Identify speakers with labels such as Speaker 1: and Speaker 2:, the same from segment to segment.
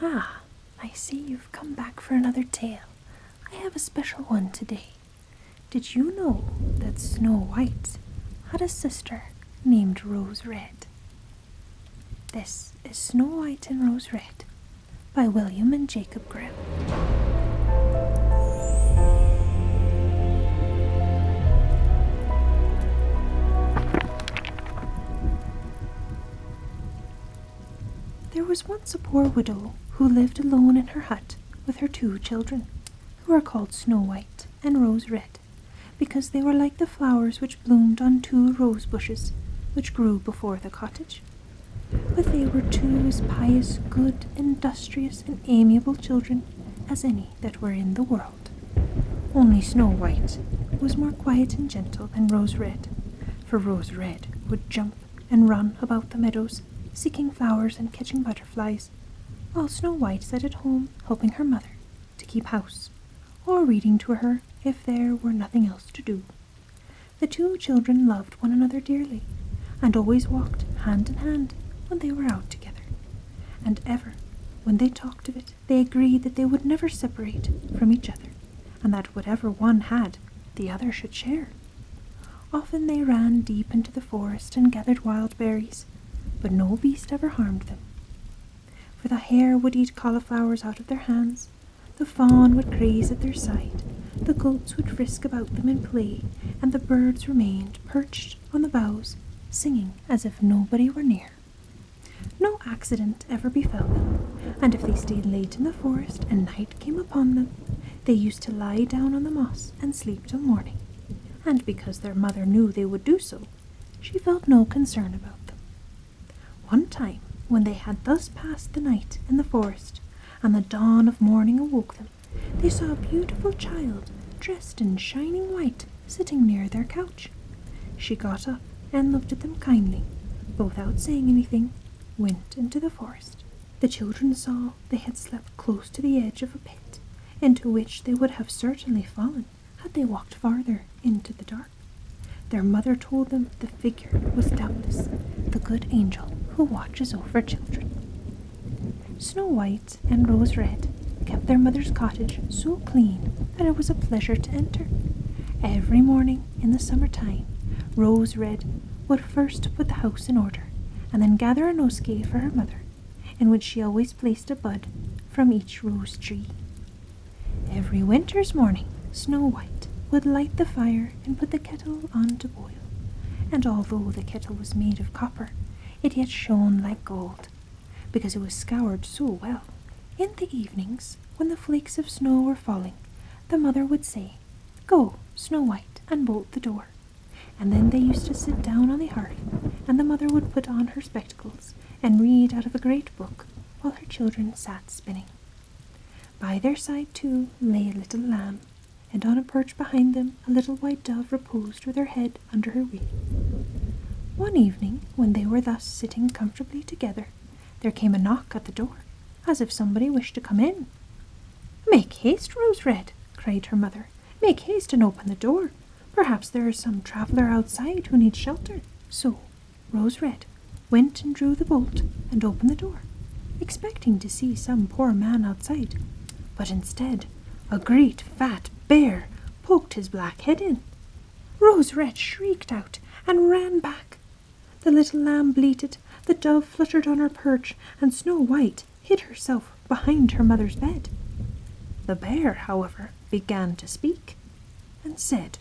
Speaker 1: Ah, I see you've come back for another tale. I have a special one today. Did you know that Snow White had a sister named Rose Red? This is Snow White and Rose Red by William and Jacob Grimm. There was once a poor widow who lived alone in her hut with her 2 children, who are called Snow White and Rose Red, because they were like the flowers which bloomed on 2 rose bushes which grew before the cottage. But they were 2 as pious, good, industrious, and amiable children as any that were in the world. Only Snow White was more quiet and gentle than Rose Red, for Rose Red would jump and run about the meadows, seeking flowers and catching butterflies, while Snow White sat at home helping her mother to keep house, or reading to her if there were nothing else to do. The 2 children loved one another dearly, and always walked hand in hand when they were out together, and ever, when they talked of it, they agreed that they would never separate from each other, and that whatever one had, the other should share. Often they ran deep into the forest and gathered wild berries, but no beast ever harmed them. For the hare would eat cauliflowers out of their hands, the fawn would graze at their side, the goats would frisk about them and play, and the birds remained perched on the boughs, singing as if nobody were near. No accident ever befell them, and if they stayed late in the forest and night came upon them, they used to lie down on the moss and sleep till morning, and because their mother knew they would do so, she felt no concern about them. One time, when they had thus passed the night in the forest, and the dawn of morning awoke them, they saw a beautiful child dressed in shining white sitting near their couch. She got up and looked at them kindly, but without saying anything, went into the forest. The children saw they had slept close to the edge of a pit, into which they would have certainly fallen had they walked farther into the dark. Their mother told them the figure was doubtless the good angel who watches over children. Snow White and Rose Red kept their mother's cottage so clean that it was a pleasure to enter. Every morning in the summer time, Rose Red would first put the house in order, and then gather a nosegay for her mother, in which she always placed a bud from each rose tree. Every winter's morning, Snow White would light the fire and put the kettle on to boil, and although the kettle was made of copper, it yet shone like gold, because it was scoured so well. In the evenings, when the flakes of snow were falling, the mother would say, "Go, Snow White, and bolt the door." And then they used to sit down on the hearth, and the mother would put on her spectacles and read out of a great book while her children sat spinning. By their side, too, lay a little lamb, and on a perch behind them a little white dove reposed with her head under her wing. One evening, when they were thus sitting comfortably together, there came a knock at the door, as if somebody wished to come in. "Make haste, Rose Red," cried her mother. "Make haste and open the door. Perhaps there is some traveller outside who needs shelter." So Rose Red went and drew the bolt and opened the door, expecting to see some poor man outside, but instead a great fat bear poked his black head in. Rose Red shrieked out and ran back. The little lamb bleated, the dove fluttered on her perch, and Snow White hid herself behind her mother's bed. The bear, however, began to speak, and said,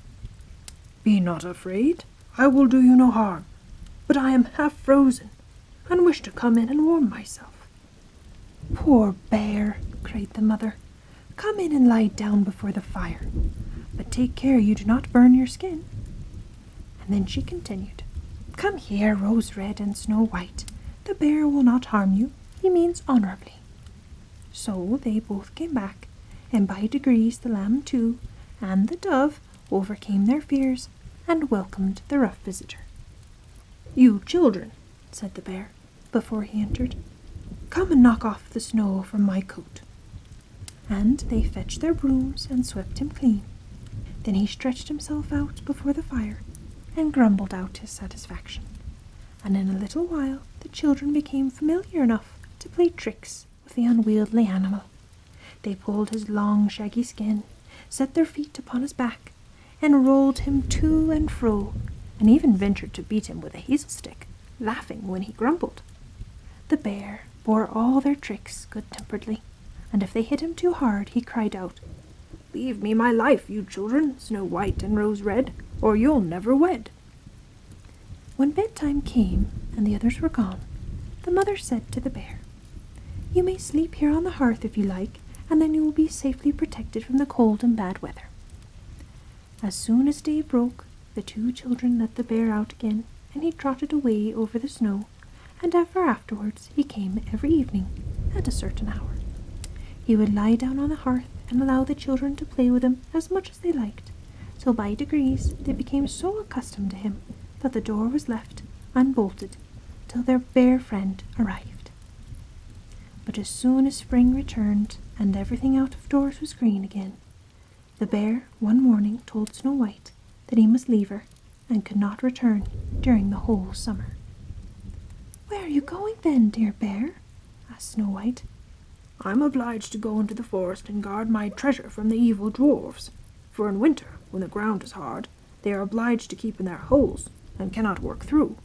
Speaker 1: "Be not afraid, I will do you no harm, but I am half frozen, and wish to come in and warm myself." "Poor bear," cried the mother, "come in and lie down before the fire, but take care you do not burn your skin." And then she continued, "Come here, Rose Red and Snow White, the bear will not harm you, he means honourably." So they both came back, and by degrees the lamb too, and the dove overcame their fears and welcomed the rough visitor. "You children," said the bear, before he entered, "come and knock off the snow from my coat." And they fetched their brooms and swept him clean. Then he stretched himself out before the fire and grumbled out his satisfaction, and in a little while the children became familiar enough to play tricks with the unwieldy animal. They pulled his long shaggy skin, set their feet upon his back, and rolled him to and fro, and even ventured to beat him with a hazel stick, laughing when he grumbled. The bear bore all their tricks good-temperedly, and if they hit him too hard, he cried out, "Leave me my life, you children, Snow White and Rose Red, or you'll never wed." When bedtime came and the others were gone, the mother said to the bear, "You may sleep here on the hearth if you like, and then you will be safely protected from the cold and bad weather." As soon as day broke, the two children let the bear out again, and he trotted away over the snow, and ever afterwards he came every evening at a certain hour. He would lie down on the hearth and allow the children to play with him as much as they liked, till by degrees they became so accustomed to him that the door was left unbolted till their bear friend arrived. But as soon as spring returned and everything out of doors was green again, the bear one morning told Snow White that he must leave her and could not return during the whole summer. "Where are you going then, dear bear?" asked Snow White.
Speaker 2: "I'm obliged to go into the forest and guard my treasure from the evil dwarfs, for in winter, when the ground is hard, they are obliged to keep in their holes and cannot work through.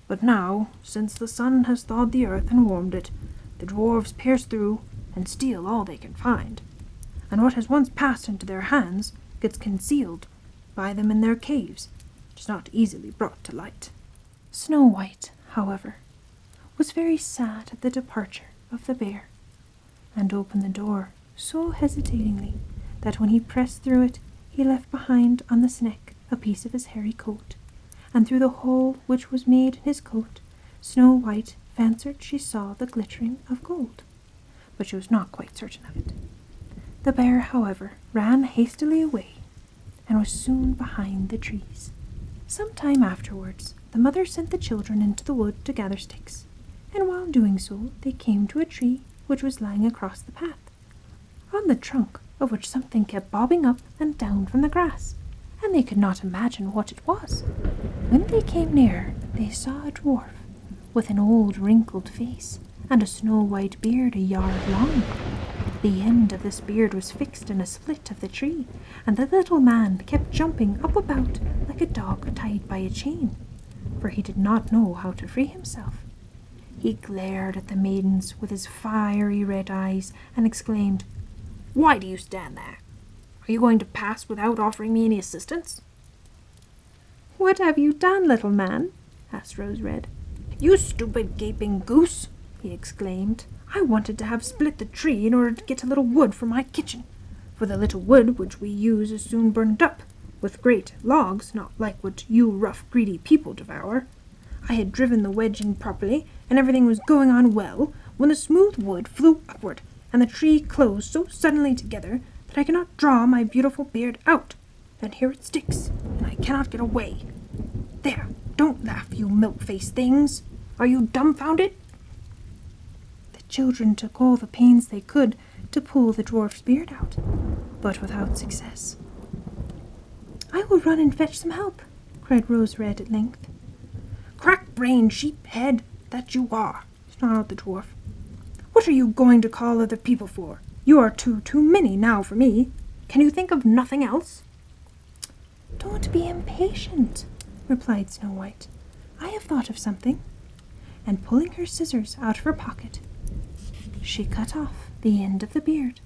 Speaker 2: But now, since the sun has thawed the earth and warmed it, the dwarfs pierce through and steal all they can find, and what has once passed into their hands gets concealed by them in their caves, which is not easily brought to light."
Speaker 1: Snow White, however, was very sad at the departure of the bear, and opened the door so hesitatingly that when he pressed through it, he left behind on the sneck a piece of his hairy coat, and through the hole which was made in his coat, Snow White fancied she saw the glittering of gold, but she was not quite certain of it. The bear, however, ran hastily away, and was soon behind the trees. Some time afterwards, the mother sent the children into the wood to gather sticks, and while doing so, they came to a tree which was lying across the path, on the trunk of which something kept bobbing up and down from the grass, and they could not imagine what it was. When they came near, they saw a dwarf, with an old wrinkled face, and a snow-white beard a yard long. The end of this beard was fixed in a split of the tree, and the little man kept jumping up about like a dog tied by a chain, for he did not know how to free himself. He glared at the maidens with his fiery red eyes and exclaimed, "Why do you stand there? Are you going to pass without offering me any assistance?" "What have you done, little man?" asked Rose Red.
Speaker 2: "You stupid gaping goose!" he exclaimed. "I wanted to have split the tree in order to get a little wood for my kitchen, for the little wood which we use is soon burned up, with great logs, not like what you rough greedy people devour. I had driven the wedge in properly, and everything was going on well, when the smooth wood flew upward, and the tree closed so suddenly together that I cannot draw my beautiful beard out, and here it sticks, and I cannot get away. There, don't laugh, you milk-faced things. Are you dumbfounded?"
Speaker 1: The children took all the pains they could to pull the dwarf's beard out, but without success. "I will run and fetch some help," cried Rose Red at length.
Speaker 2: "Crack-brained sheep-head that you are," snarled the dwarf. "What are you going to call other people for? You are too many now for me. Can you think of nothing else?"
Speaker 1: "Don't be impatient," replied Snow White. "I have thought of something." And pulling her scissors out of her pocket, she cut off the end of the beard.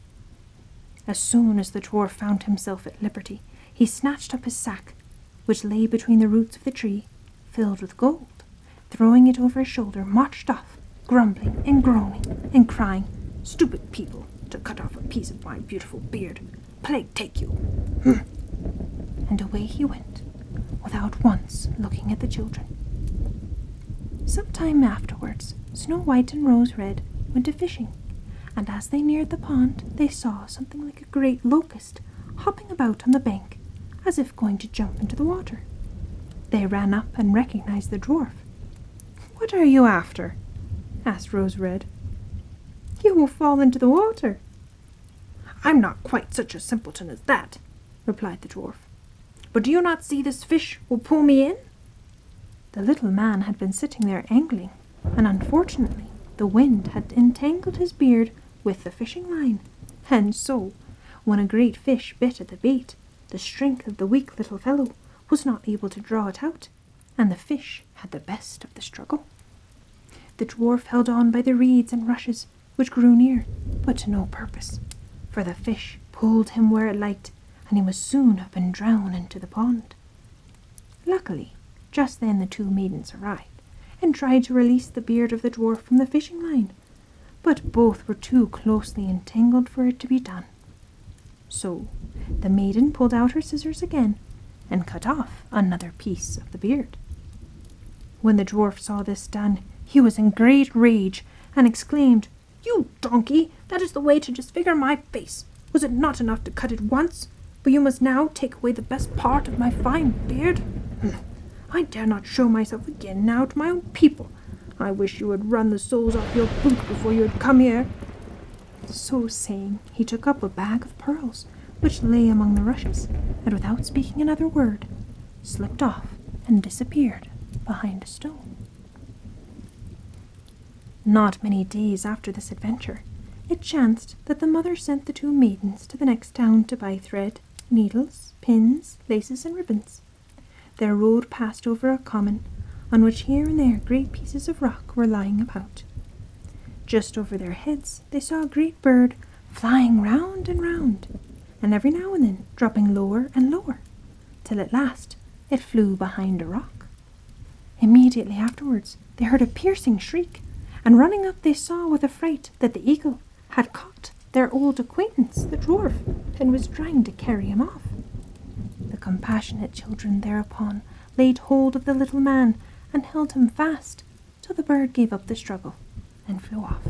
Speaker 1: As soon as the dwarf found himself at liberty, he snatched up his sack, which lay between the roots of the tree, filled with gold, throwing it over his shoulder, marched off, grumbling and groaning and crying, "Stupid people, to cut off a piece of my beautiful beard. Plague take you!" And away he went, without once looking at the children. Some time afterwards, Snow White and Rose Red went a-fishing, and as they neared the pond, they saw something like a great locust hopping about on the bank, as if going to jump into the water. They ran up and recognized the dwarf. "What are you after?" asked Rose Red. "You will fall into the water."
Speaker 2: "I'm not quite such a simpleton as that," replied the dwarf. "But do you not see this fish will pull me in?"
Speaker 1: The little man had been sitting there angling, and unfortunately
Speaker 2: The wind had entangled his beard with the fishing line, and so, when a great fish bit at the bait, the strength of the weak little fellow was not able to draw it out, and the fish had the best of the struggle. The dwarf held on by the reeds and rushes which grew near, but to no purpose, for the fish pulled him where it liked, and he must soon have been drowned into the pond. Luckily, just then the two maidens arrived, and tried to release the beard of the dwarf from the fishing line, but both were too closely entangled for it to be done. So the maiden pulled out her scissors again, and cut off another piece of the beard. When the dwarf saw this done, he was in great rage, and exclaimed, "You donkey, that is the way to disfigure my face. Was it not enough to cut it once? But you must now take away the best part of my fine beard? I dare not show myself again now to my own people. I wish you would run the soles off your boot before you had come here." So saying, he took up a bag of pearls, which lay among the rushes, and without speaking another word, slipped off and disappeared behind a stone. Not many days after this adventure, it chanced that the mother sent the two maidens to the next town to buy thread, needles, pins, laces, and ribbons. Their road passed over a common, on which here and there great pieces of rock were lying about. Just over their heads they saw a great bird flying round and round, and every now and then dropping lower and lower, till at last it flew behind a rock. Immediately afterwards they heard a piercing shriek, and running up they saw with affright that the eagle had caught their old acquaintance, the dwarf, and was trying to carry him off. The compassionate children thereupon laid hold of the little man and held him fast till the bird gave up the struggle and flew off.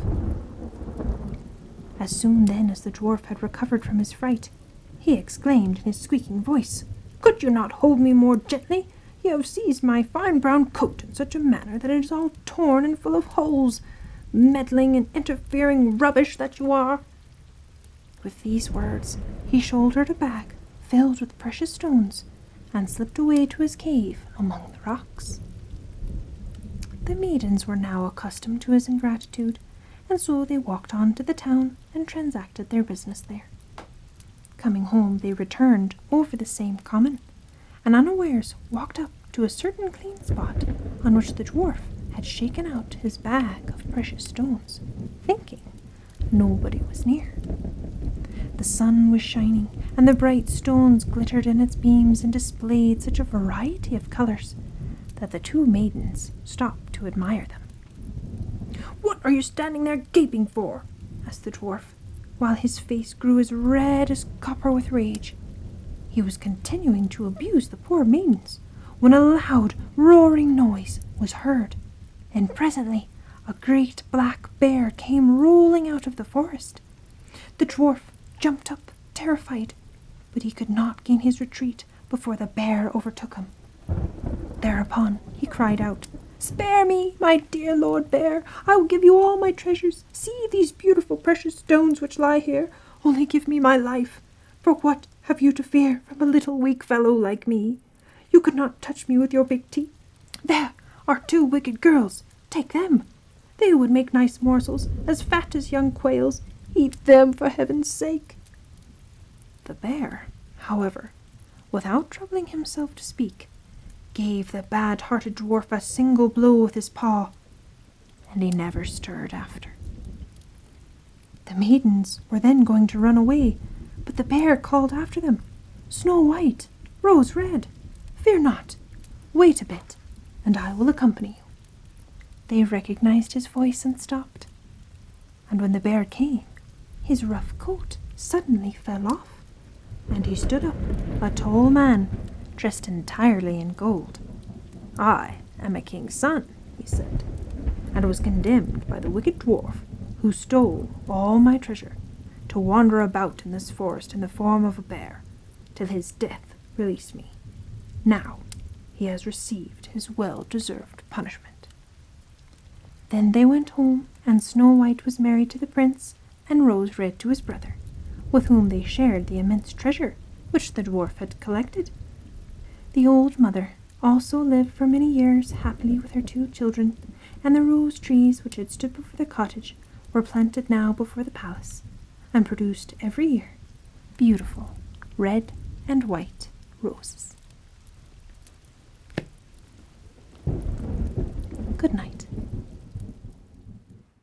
Speaker 2: As soon then as the dwarf had recovered from his fright, he exclaimed in his squeaking voice, "Could you not hold me more gently? You have seized my fine brown coat in such a manner that it is all torn and full of holes. Meddling and interfering rubbish that you are." With these words, he shouldered a bag filled with precious stones and slipped away to his cave among the rocks. The maidens were now accustomed to his ingratitude, and so they walked on to the town and transacted their business there. Coming home, they returned over the same common, and unawares walked up to a certain clean spot on which the dwarf had shaken out his bag of precious stones, thinking nobody was near. The sun was shining, and the bright stones glittered in its beams and displayed such a variety of colours that the two maidens stopped to admire them. "What are you standing there gaping for?" asked the dwarf, while his face grew as red as copper with rage. He was continuing to abuse the poor maidens when a loud, roaring noise was heard, and presently a great black bear came rolling out of the forest. The dwarf jumped up, terrified, but he could not gain his retreat before the bear overtook him. Thereupon he cried out, "Spare me, my dear Lord Bear! I will give you all my treasures. See these beautiful precious stones which lie here. Only give me my life, for what have you to fear from a little weak fellow like me? You could not touch me with your big teeth. There are two wicked girls. Take them. They would make nice morsels, as fat as young quails. Eat them for heaven's sake." The bear, however, without troubling himself to speak, gave the bad-hearted dwarf a single blow with his paw, and he never stirred after. The maidens were then going to run away, but the bear called after them, "Snow White, Rose Red, fear not. Wait a bit, and I will accompany you." They recognized his voice and stopped, and when the bear came, his rough coat suddenly fell off, and he stood up, a tall man, dressed entirely in gold. "I am a king's son," he said, "and was condemned by the wicked dwarf, who stole all my treasure, to wander about in this forest in the form of a bear, till his death released me. Now he has received his well-deserved punishment." Then they went home, and Snow White was married to the prince, and Rose Red to his brother, with whom they shared the immense treasure which the dwarf had collected. The old mother
Speaker 1: also lived for many years happily with her 2 children, and the rose trees which had stood before the cottage were planted now before the palace, and produced every year beautiful red and white roses. Good night.